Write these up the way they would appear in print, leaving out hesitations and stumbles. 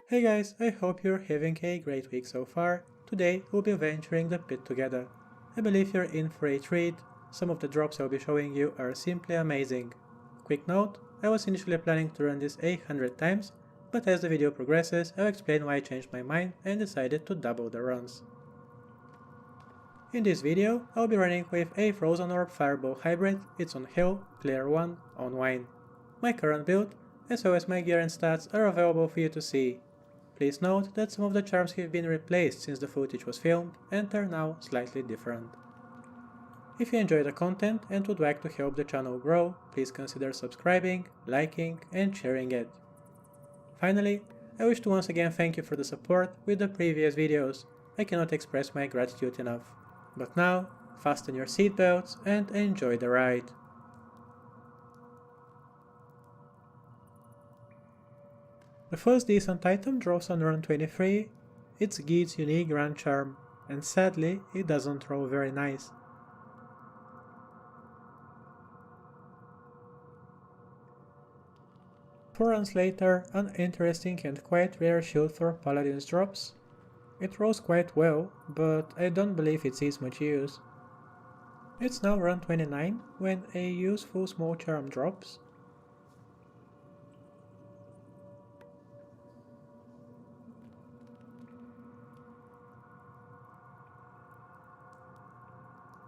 Hey guys, I hope you're having a great week so far. Today we'll be venturing the pit together. I believe you're in for a treat. Some of the drops I'll be showing you are simply amazing. Quick note, I was initially planning to run this 800 times, but as the video progresses I'll explain why I changed my mind and decided to double the runs. In this video, I'll be running with a Frozen Orb Fireball hybrid. It's on Hill, Clear 1, on Wine. My current build, as well as my gear and stats, are available for you to see. Please note that some of the charms have been replaced since the footage was filmed and are now slightly different. If you enjoy the content and would like to help the channel grow, please consider subscribing, liking and sharing it. Finally, I wish to once again thank you for the support with the previous videos. I cannot express my gratitude enough. But now, fasten your seatbelts and enjoy the ride. The first decent item drops on run 23, it's Geet's unique Grand Charm, and sadly it doesn't roll very nice. Four runs later, an interesting and quite rare shield for Paladins drops. It rolls quite well, but I don't believe it sees much use. It's now run 29 when a useful small charm drops.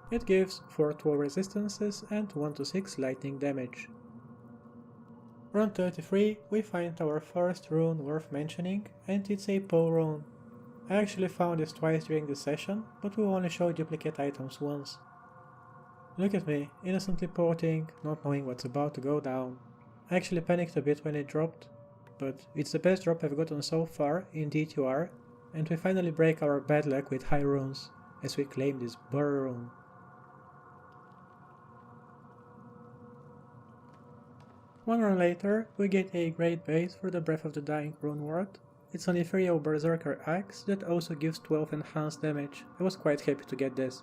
It gives 4 to all resistances and 1 to 6 lightning damage. Run 33 we find our first rune worth mentioning, and it's a pole rune. I actually found this twice during this session, but we'll only show duplicate items once. Look at me, innocently porting, not knowing what's about to go down. I actually panicked a bit when it dropped, but it's the best drop I've gotten so far in D2R, and we finally break our bad luck with high runes, as we claim this burr rune. One run later, we get a great base for the Breath of the Dying rune ward. It's an ethereal berserker axe that also gives 12 enhanced damage. I was quite happy to get this.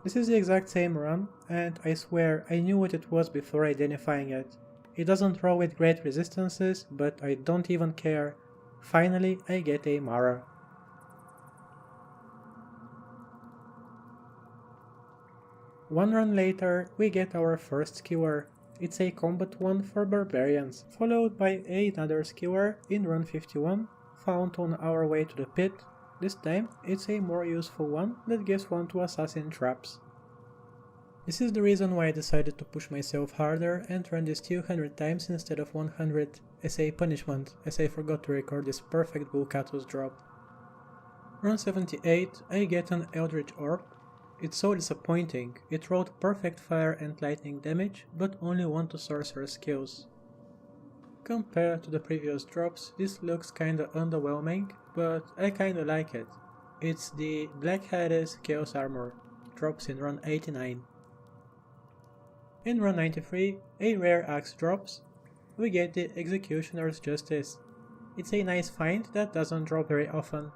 This is the exact same run, and I swear I knew what it was before identifying it. It doesn't roll with great resistances, but I don't even care. Finally, I get a Mara. One run later, we get our first skewer. It's a combat one for barbarians, followed by another skewer in run 51, found on our way to the pit. This time, it's a more useful one that gives 1 to assassin traps. This is the reason why I decided to push myself harder and run this 200 times instead of 100 as a punishment, as I forgot to record this perfect Bulkatos drop. Run 78, I get an Eldritch Orb. It's so disappointing. It rolled perfect fire and lightning damage, but only 1 to sorcerer skills. Compared to the previous drops, this looks kinda underwhelming, but I kinda like it. It's the Black Hades Chaos Armor, drops in run 89. In run 93, a rare axe drops. We get the Executioner's Justice. It's a nice find that doesn't drop very often.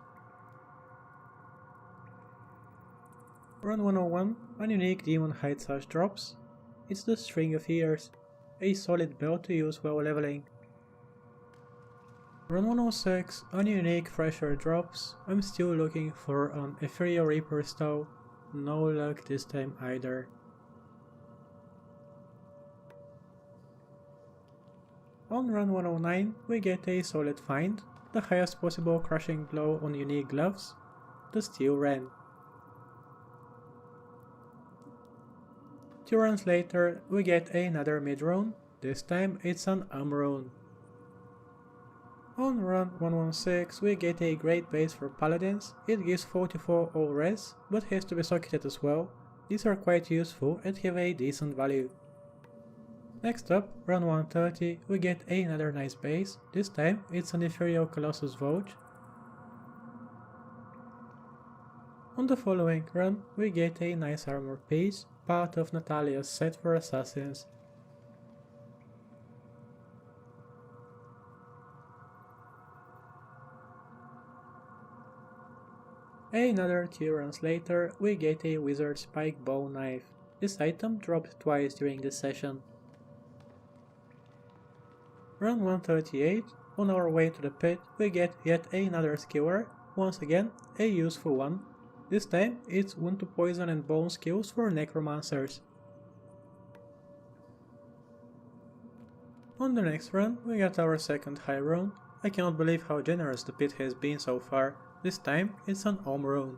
Run 101, a unique Demon Hide Sash drops. It's the String of Ears, a solid belt to use while leveling. Run 106, a unique Thresher drops. I'm still looking for an Ethereal Reaper style. No luck this time either. On run 109, we get a solid find, the highest possible crushing blow on unique gloves, the Steel Wren. 2 runs later, we get another mid rune. This time it's an rune. On run 116, we get a great base for paladins. It gives 44 all res, but has to be socketed as well. These are quite useful and have a decent value. Next up, run 130, we get another nice base. This time it's an Ethereal Colossus Vogue. On the following run, we get a nice armor piece, part of Natalia's set for assassins. Another 2 runs later, we get a Wizard Spike Bow Knife. This item dropped twice during this session. Run 138, on our way to the pit we get yet another skewer, once again a useful one. This time it's wound to poison and bone skills for necromancers. On the next run we got our second high rune. I cannot believe how generous the pit has been so far. This time it's an Om rune.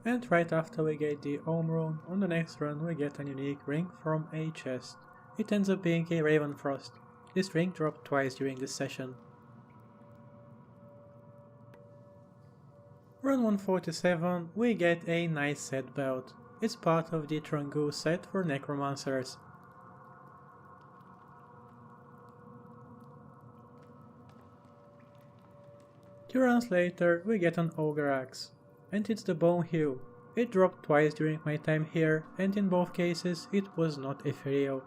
And right after we get the Om rune, on the next run we get a unique ring from a chest. It ends up being a Raven Frost. This ring dropped twice during this session. Run 147 we get a nice set belt. It's part of the Trangu set for necromancers. 2 runs later we get an Ogre Axe. And it's the Bone Heal. It dropped twice during my time here, and in both cases it was not ethereal.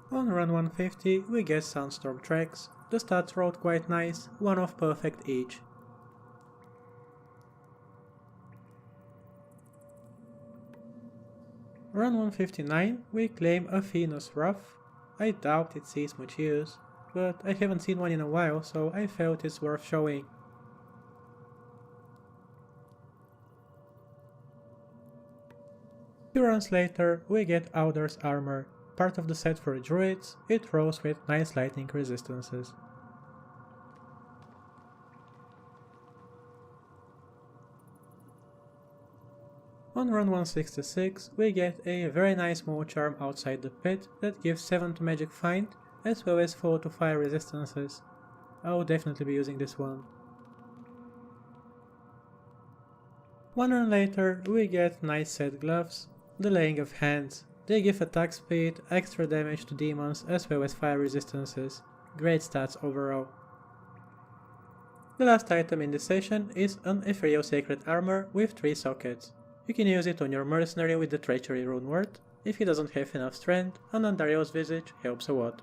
On run 150 we get Sandstorm Tracks. The stats rolled quite nice, 1 of perfect each. Run 159 we claim Athena's Wrath. I doubt it sees much use, but I haven't seen one in a while, so I felt it's worth showing. Few runs later we get Alder's Armor, part of the set for druids. It rolls with nice lightning resistances. On run 166 we get a very nice Mold Charm outside the pit that gives 7 to magic find as well as 4 to fire resistances. I'll definitely be using this one. One run later we get nice set gloves, the Laying of Hands. They give attack speed, extra damage to demons as well as fire resistances. Great stats overall. The last item in this session is an Ethereal Sacred Armor with 3 sockets. You can use it on your mercenary with the Treachery rune word. If he doesn't have enough strength, an Andario's Visage helps a lot.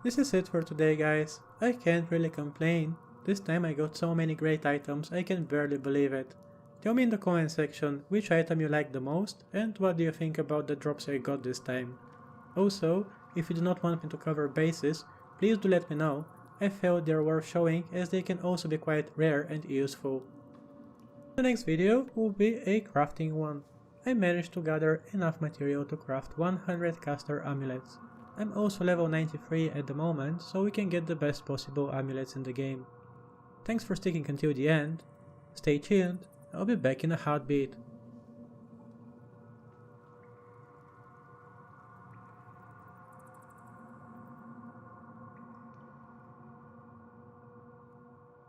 This is it for today guys. I can't really complain. This time I got so many great items I can barely believe it. Tell me in the comment section which item you like the most and what do you think about the drops I got this time. Also, if you do not want me to cover bases, please do let me know. I felt they are worth showing as they can also be quite rare and useful. The next video will be a crafting one. I managed to gather enough material to craft 100 caster amulets. I'm also level 93 at the moment, so we can get the best possible amulets in the game. Thanks for sticking until the end. Stay tuned, I'll be back in a heartbeat.